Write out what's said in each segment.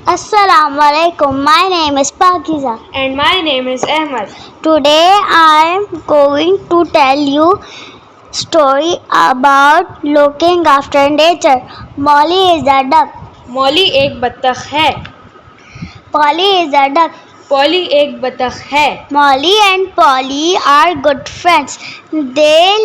Assalamu alaikum. My name is Pakiza. And my name is Ahmad. Today I am going to tell you story about looking after nature. Molly is a duck. Molly एक बत्तख है. Polly is a duck. Polly एक बत्तख है. Molly and Polly are good friends. They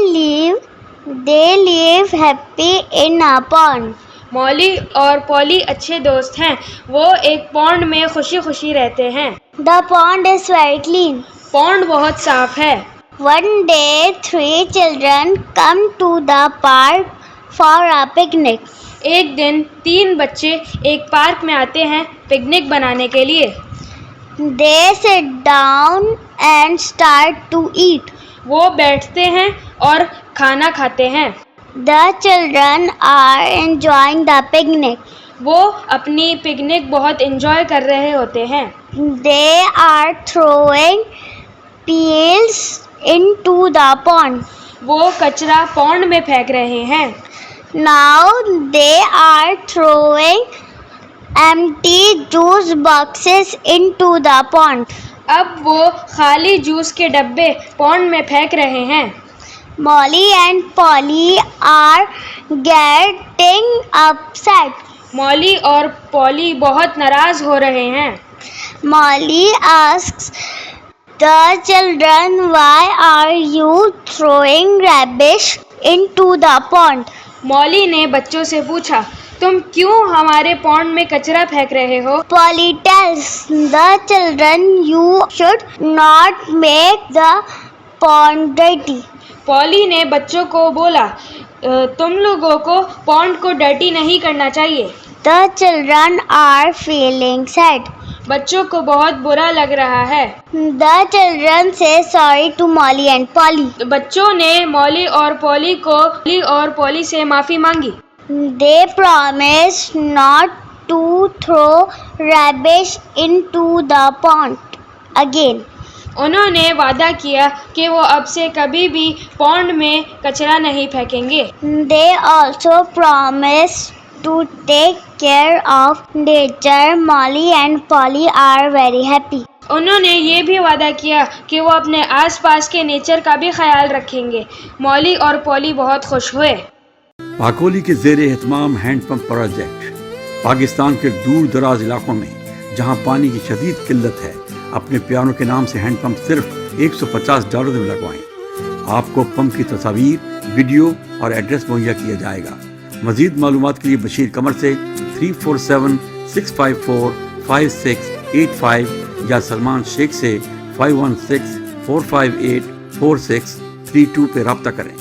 live happy in a pond. Molly और poly अच्छे दोस्त हैं. वो एक पॉन्ड में खुशी खुशी रहते हैं. The pond is very clean. Pond बहुत साफ है. One day, 3 children come to the park for a picnic. एक दिन 3 बच्चे एक पार्क में आते हैं पिकनिक बनाने के लिए. They sit down and start to eat. वो बैठते हैं और खाना खाते हैं. The children are enjoying the picnic. वो अपनी पिकनिक बहुत एंजॉय कर रहे होते हैं. They are throwing peels into the pond. वो कचरा पॉन्ड में फेंक रहे हैं. Now they are throwing empty juice boxes into the pond. अब वो खाली जूस के डब्बे पॉन्ड में फेंक रहे हैं. Molly and Polly are getting upset. Molly और पॉली बहुत नाराज हो रहे हैं. Molly asks the children, "Why are you throwing rubbish into the pond?" Molly ने बच्चों से पूछा, तुम क्यों हमारे पॉन्ड में कचरा फेंक रहे हो? Polly tells the children, "You should not make the pond dirty." Poly ने बच्चों को बोला, तुम लोगों को पॉन्ड को डर्टी नहीं करना चाहिए. The children are feeling sad. बच्चों को बहुत बुरा लग रहा है. The children say sorry to Molly and Polly. बच्चों ने मॉली और पॉली से माफ़ी मांगी. They promise not to throw rubbish into the pond again. उन्होंने वादा किया कि वो अब से कभी भी पॉन्ड में कचरा नहीं फेंकेंगे. They also promise to take care of nature. Molly and Polly are very happy. उन्होंने ये भी वादा किया कि वो अपने आसपास के नेचर का भी ख्याल रखेंगे. मॉली और पॉली बहुत खुश हुए. पाकोली के ज़ेर एहतमाम हैंड पंप प्रोजेक्ट पाकिस्तान के दूर दराज इलाकों में जहां पानी की शदीद किल्लत है, अपने प्यारों के नाम से हैंड पंप सिर्फ $150 में लगवाएं. आपको पंप की तस्वीर, वीडियो और एड्रेस मुहैया किया जाएगा. मज़ीद मालूमात के लिए बशीर कमर से 347-654-5685 या सलमान शेख से 516-458-4632 पे रब्ता करें.